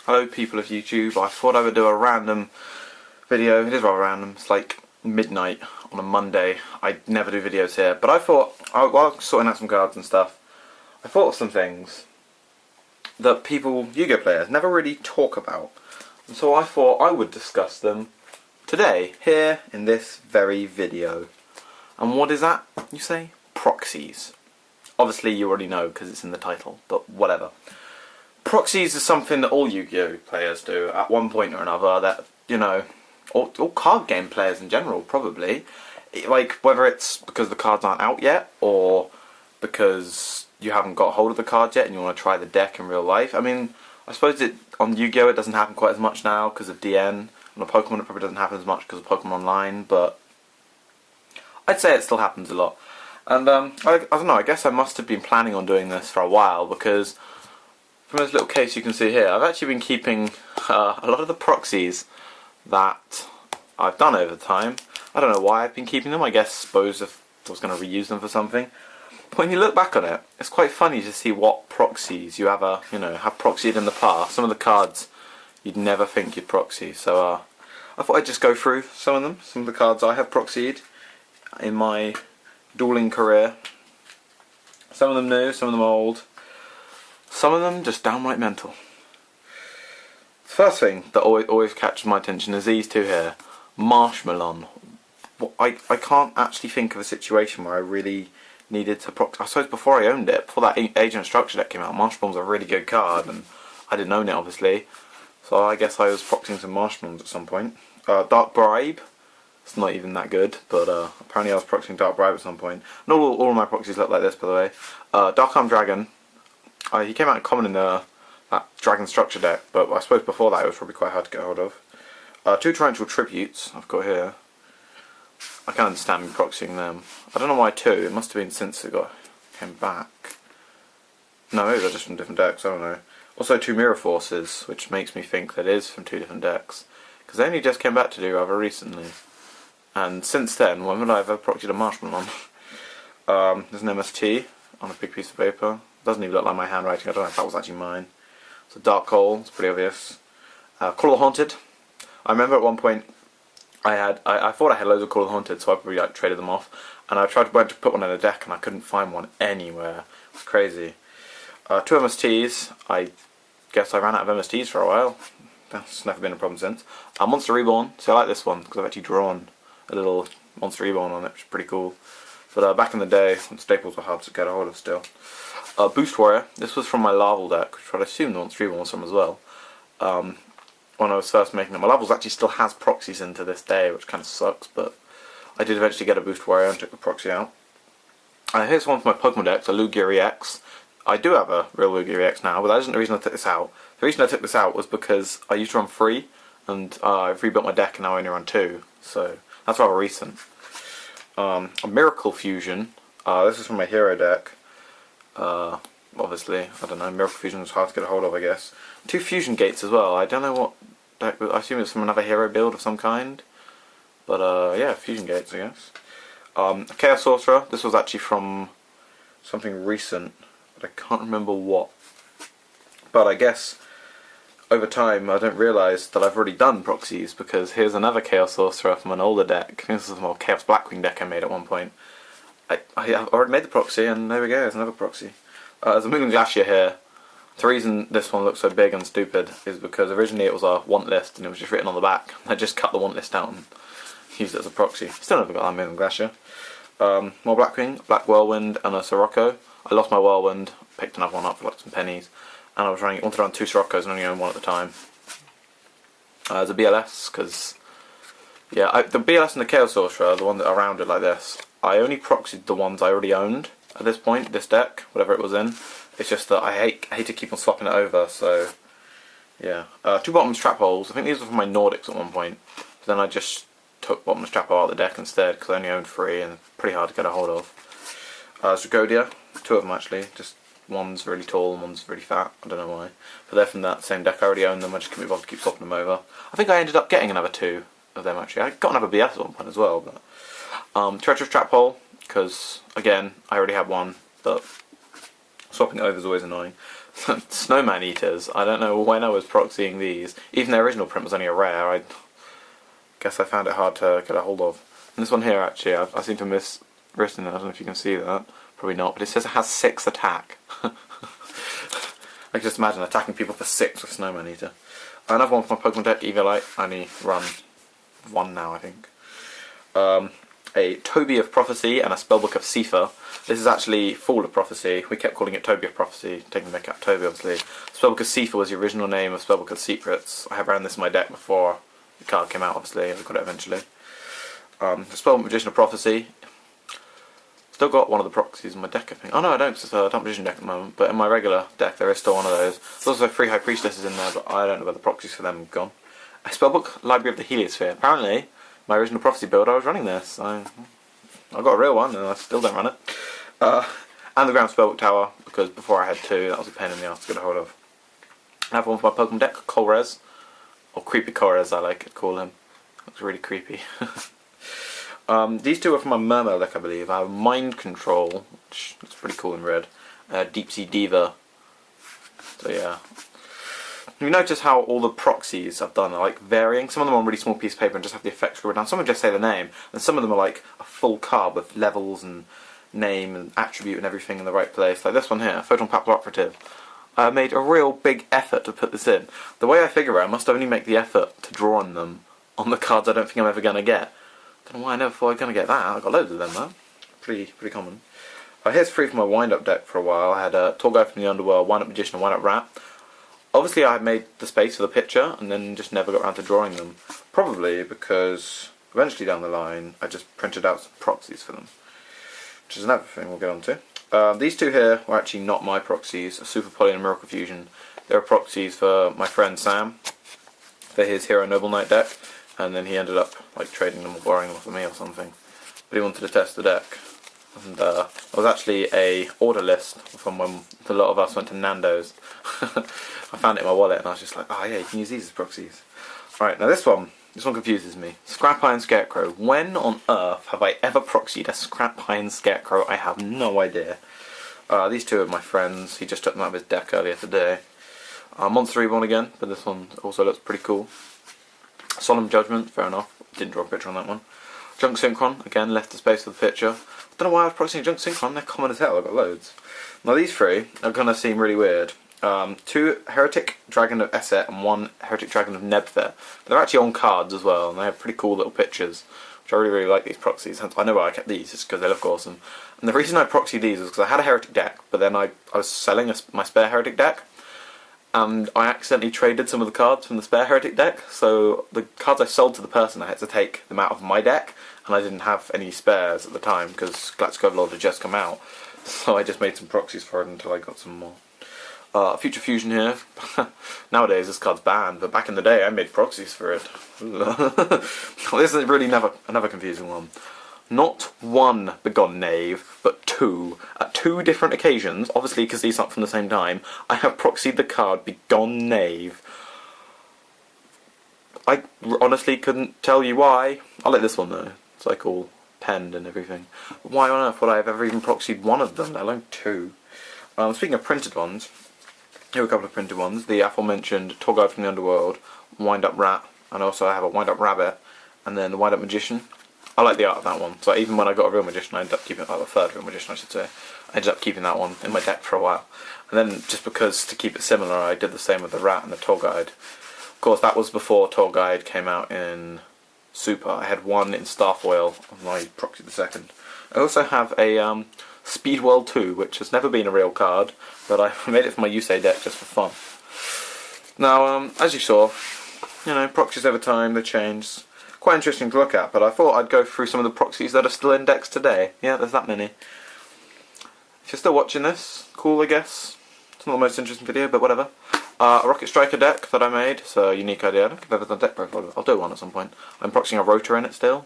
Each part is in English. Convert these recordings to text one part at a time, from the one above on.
Hello people of YouTube. I thought I would do a random video. It is rather random. It's like midnight on a Monday. I never do videos here, but I thought, while I was sorting out some cards and stuff, I thought of some things that people, Yu-Gi-Oh players, never really talk about. And so I thought I would discuss them today, here in this very video. And what is that, you say? Proxies. Obviously you already know because it's in the title, but whatever. Proxies is something that all Yu-Gi-Oh players do at one point or another, that, you know, all card game players in general probably. Like, whether it's because the cards aren't out yet, or because you haven't got hold of the card yet and you want to try the deck in real life. I mean, I suppose on Yu-Gi-Oh it doesn't happen quite as much now because of DN. On Pokemon it probably doesn't happen as much because of Pokemon Online, but I'd say it still happens a lot. And I don't know, I guess I must have been planning on doing this for a while, because from this little case you can see here, I've actually been keeping a lot of the proxies that I've done over time. I don't know why I've been keeping them. I suppose if I was going to reuse them for something. But when you look back on it, it's quite funny to see what proxies you have proxied in the past. Some of the cards you'd never think you'd proxy. So I thought I'd just go through some of them. Some of the cards I have proxied in my dueling career. Some of them new, some of them old. Some of them just downright mental. The first thing that always catches my attention is these two here. Marshmallow. I can't actually think of a situation where I really needed to proxy. I suppose before I owned it, before that Agent Structure deck came out, Marshmallow was a really good card, and I didn't own it obviously. So I guess I was proxying some Marshmallows at some point. Dark Bribe. It's not even that good, but apparently I was proxying Dark Bribe at some point. Not all of my proxies look like this, by the way. Dark Arm Dragon. He came out in common in that Dragon Structure deck, but I suppose before that it was probably quite hard to get hold of. Two Torrential Tributes I've got here. I can't understand me proxying them. I don't know why two. It must have been since it came back. No, maybe they're just from different decks. I don't know. Also two Mirror Forces, which makes me think that it is from two different decks, because they only just came back to do rather recently. And since then, when would I have ever proxied a Marshmallow on? There's an MST on a big piece of paper. Doesn't even look like my handwriting. I don't know if that was actually mine. So Dark Hole, it's pretty obvious. Call of the Haunted. I remember at one point I thought I had loads of Call of the Haunted, so I probably traded them off. And I tried to put one in a deck and I couldn't find one anywhere. It was crazy. Two MSTs. I guess I ran out of MSTs for a while. That's never been a problem since. Monster Reborn. So I like this one because I've actually drawn a little Monster Reborn on it, which is pretty cool. But back in the day, when staples were hard to get a hold of still. Boost Warrior. This was from my Larval deck, which I'd assume the Monster Reborn was from as well. When I was first making them. My Larvals actually still has proxies into this day, which kind of sucks, but I did eventually get a Boost Warrior and took the proxy out. Here's one for my Pokemon deck, a Lugia EX. I do have a real Lugia EX now, but that isn't the reason I took this out. The reason I took this out was because I used to run 3, and I've rebuilt my deck and now I only run 2, so that's rather recent. A Miracle Fusion. This is from my Hero deck. Obviously, I don't know, Miracle Fusion was hard to get a hold of, I guess. 2 Fusion Gates as well. I don't know what deck, I assume it's from another hero build of some kind. But yeah, Fusion Gates, I guess. A Chaos Sorcerer. This was actually from something recent, but I can't remember what. But I guess over time I don't realise that I've already done proxies, because here's another Chaos Sorcerer from an older deck. I think this is a Chaos Blackwing deck I made at one point. I already made the proxy, and there we go, there's another proxy. There's a Moving Glacier here. The reason this one looks so big and stupid is because originally it was a want list and it was just written on the back. I just cut the want list out and used it as a proxy. Still never got that Moving Glacier. More Blackwing, Black Whirlwind, and a Sirocco. I lost my Whirlwind, picked another one up for like some pennies, and I wanted to run 2 Siroccos and only owned one at the time. There's a BLS, because yeah, the BLS and the Chaos Sorcerer, the one that are rounded like this, I only proxied the ones I already owned at this point, this deck, whatever it was in. It's just that I hate to keep on swapping it over, so yeah. 2 Bottomless Trap Holes. I think these were from my Nordics at one point. But then I just took Bottomless Trap Hole out of the deck instead, because I only owned 3 and pretty hard to get a hold of. Zagodia. 2 of them actually. Just one's really tall and one's really fat. I don't know why. But they're from that same deck. I already own them. I just couldn't be bothered to keep swapping them over. I think I ended up getting another 2 of them actually. I got another BS at one point as well. But Treacherous Trap Hole, because again I already had one, but swapping it over is always annoying. Snowman Eaters. I don't know when I was proxying these. Even the original print was only a rare. I guess I found it hard to get a hold of. And this one here, actually, I seem to have miswritten it. I don't know if you can see that. Probably not. But it says it has 6 attack. I can just imagine attacking people for 6 with Snowman Eater. Another one for my Pokemon deck, Eviolite. I only run 1 now, I think. A Toby of Prophecy and a Spellbook of Sifa. This is actually Fall of Prophecy. We kept calling it Toby of Prophecy, taking the mick out of Toby, obviously. Spellbook of Sifa was the original name of Spellbook of Secrets. I have ran this in my deck before the card came out, obviously. I got it eventually. The Spellbook Magician of Prophecy. Still got one of the proxies in my deck, I think. Oh no, I don't, because it's a Dark Magician deck at the moment. But in my regular deck, there is still one of those. There's also 3 High Priestesses in there, but I don't know where the proxies for them have gone. A Spellbook Library of the Heliosphere. Apparently, my original Prophecy build, I was running this. I got a real one, and I still don't run it. And the Ground Spellbook Tower, because before I had 2, that was a pain in the ass to get a hold of. I have one for my Pokemon deck, Colress. Or Creepy Colress, I like to call him. Looks really creepy. These 2 are from my Mermail deck, I believe. I have Mind Control, which looks pretty cool in red. Deep Sea Diva. So yeah. You notice how all the proxies I've done are like varying. Some of them are on a really small piece of paper and just have the effects scribbled down. Some of them just say the name, and some of them are like a full card with levels and name and attribute and everything in the right place. Like this one here, Photon Papal Operative. I made a real big effort to put this in. The way I figure it, I must only make the effort to draw on them on the cards I don't think I'm ever going to get. Don't know why I never thought I was going to get that. I got loads of them though. Pretty common. Here's 3 from my wind-up deck for a while. I had a Tall Guy from the Underworld, Wind-Up Magician and Wind-Up Rat. Obviously I had made the space for the picture and then just never got around to drawing them. Probably because eventually down the line I just printed out some proxies for them. Which is another thing we'll get on to. These 2 here were actually not my proxies, a Super Poly and Miracle Fusion. They were proxies for my friend Sam, for his Hero Noble Knight deck, and then he ended up like trading them or borrowing them from me or something. But he wanted to test the deck. And there was actually a order list from when a lot of us went to Nando's. I found it in my wallet and I was just like, oh yeah, you can use these as proxies. Alright, now this one confuses me. Scrap Iron Scarecrow. When on earth have I ever proxied a Scrap Iron Scarecrow? I have no idea. These 2 are my friends. He just took them out of his deck earlier today. Monster Reborn again, but this one also looks pretty cool. Solemn Judgment, fair enough. Didn't draw a picture on that one. Junk Synchron, again, left the space for the picture. I don't know why I was proxying Junk Synchron, they're common as hell, I've got loads. Now these 3 are going to seem really weird. 2 Heretic Dragon of Esset and 1 Heretic Dragon of Nebther. They're actually on cards as well, and they have pretty cool little pictures, which I really like these proxies. I know why I kept these, just because they look awesome. And the reason I proxied these is because I had a Heretic deck, but then I was selling my spare Heretic deck, and I accidentally traded some of the cards from the spare Heretic deck, so the cards I sold to the person, I had to take them out of my deck, and I didn't have any spares at the time, because Galactic Overlord had just come out, so I just made some proxies for it until I got some more. Future Fusion here. Nowadays this card's banned, but back in the day I made proxies for it. This is really another confusing one. Not 1 Begone Knave, but 2. At 2 different occasions, obviously because these aren't from the same time, I have proxied the card Begone Knave. I honestly couldn't tell you why. I like this one though. It's like all penned and everything. But why on earth would I have ever even proxied 1 of them, let alone 2? Speaking of printed ones, here are a couple of printed ones. The aforementioned Tall Guy from the Underworld, Wind Up Rat, and also I have a Wind Up Rabbit, and then the Wind Up Magician. I like the art of that one, so even when I got a real magician, I ended up keeping it, like a third real magician I should say, I ended up keeping that one in my deck for a while. And then, just because, to keep it similar, I did the same with the Rat and the Tour Guide. Of course, that was before Tour Guide came out in Super. I had 1 in Starfoil, and I proxied the second. I also have a Speedworld 2, which has never been a real card, but I made it for my Yusei deck just for fun. Now, as you saw, you know, proxies over time, they change. Quite interesting to look at, but I thought I'd go through some of the proxies that are still indexed today. Yeah, there's that many. If you're still watching this, cool I guess. It's not the most interesting video, but whatever. A Rocket Striker deck that I made, it's a unique idea. I don't think I've ever done a deck profile. I'll do one at some point. I'm proxying a Rotor in it still.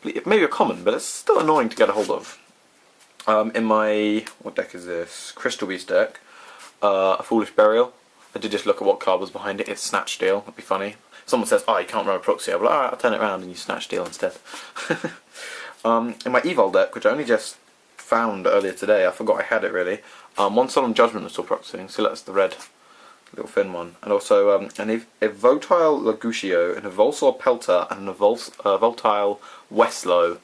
Maybe a common, but it's still annoying to get a hold of. In my, what deck is this? Crystal Beast deck. A Foolish Burial. I did just look at what card was behind it. It's Snatch Steal. That'd be funny. Someone says, oh, you can't run a proxy. I'll be like, alright, I'll turn it around and you Snatch Steal instead. In my Evil deck, which I only just found earlier today, I forgot I had it really, One Solemn Judgment is still proxying, so that's the red little thin one. And also an Evotile Lagutio, an Evulsor Pelter, and an Voltile Westlow.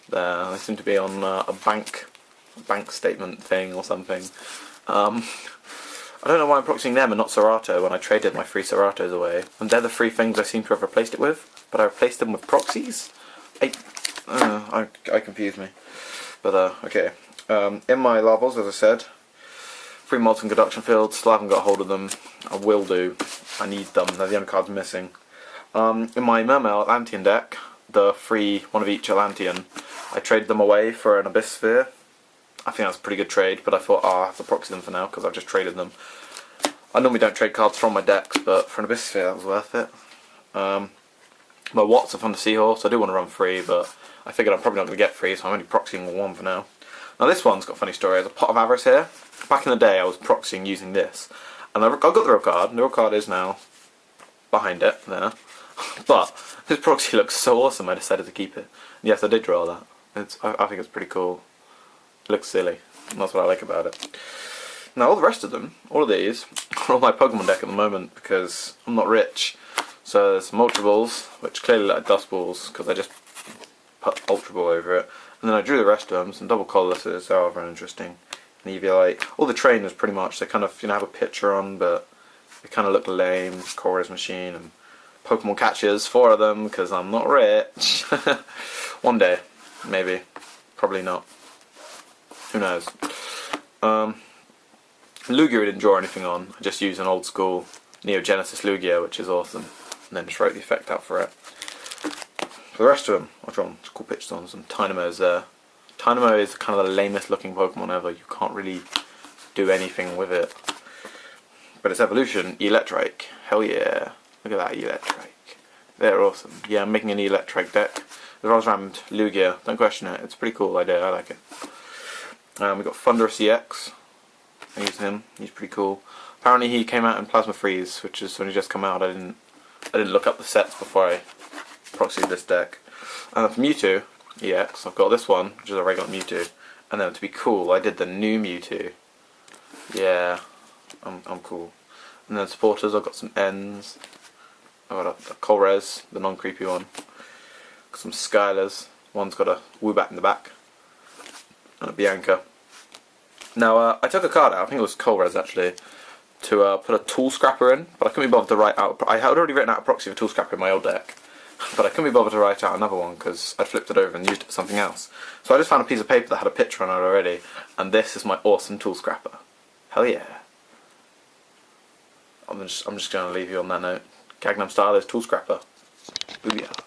They seem to be on a bank statement thing or something. I don't know why I'm proxying them and not Serato when I traded my 3 Seratos away. And they're the 3 things I seem to have replaced it with, but I replaced them with proxies? I confuse me. But okay. In my Larvals, as I said, 3 molten conduction fields, still haven't got a hold of them. I will do. I need them, they're the only cards missing. In my Mermail Atlantean deck, the 3, one of each Atlantean, I traded them away for an Abyss Sphere. I think that's a pretty good trade, but I thought, I have to proxy them for now because I've just traded them. I normally don't trade cards from my decks, but for an Abyss Sphere that was worth it. My Watts are from the Seahorse. I do want to run 3, but I figured I'm probably not going to get 3, so I'm only proxying 1 for now. Now this one's got a funny story. There's a Pot of Avarice here. Back in the day I was proxying using this, and I got the real card, and the real card is now behind it, there. But this proxy looks so awesome I decided to keep it. And yes, I did draw that. I think it's pretty cool. It looks silly, and that's what I like about it. Now all the rest of them, all of these, are on my Pokemon deck at the moment because I'm not rich. So there's some Ultra Balls, which clearly look like Dust Balls because I just put Ultra Ball over it. And then I drew the rest of them, some double colorlesses, they are very interesting. And Eviolite, all the trainers pretty much, they kind of have a picture on, but they kind of look lame. Chorus Machine and Pokemon catchers, 4 of them because I'm not rich. One day, maybe, probably not. Who knows? Lugia I didn't draw anything on. I just used an old school Neo Genesis Lugia, which is awesome, and then just wrote the effect out for it. For the rest of them, I've drawn some cool pictures on some Tynamos there. Tynamo is kind of the lamest looking Pokemon ever. You can't really do anything with it. But its evolution, Electrike. Hell yeah. Look at that Electrike. They're awesome. Yeah, I'm making an Electrike deck. The Rosrammed Lugia. Don't question it. It's a pretty cool idea. I like it. We've got Thunderous EX. I use him. He's pretty cool. Apparently he came out in Plasma Freeze, which has only just come out. I didn't look up the sets before I proxied this deck. And then for Mewtwo EX, I've got this one, which is a regular Mewtwo. And then to be cool, I did the new Mewtwo. Yeah, I'm cool. And then supporters, I've got some Ns. I've got a Colress, the non-creepy one. Got some Skylers. One's got a Woobat in the back. And a Bianca. Now, I took a card out, I think it was Colress actually, to put a Tool Scrapper in, but I couldn't be bothered to write out. I had already written out a proxy of Tool Scrapper in my old deck, but I couldn't be bothered to write out another one because I'd flipped it over and used it for something else. So I just found a piece of paper that had a picture on it already, and this is my awesome Tool Scrapper. Hell yeah. I'm just going to leave you on that note. Gangnam Style is Tool Scrapper. Booyah.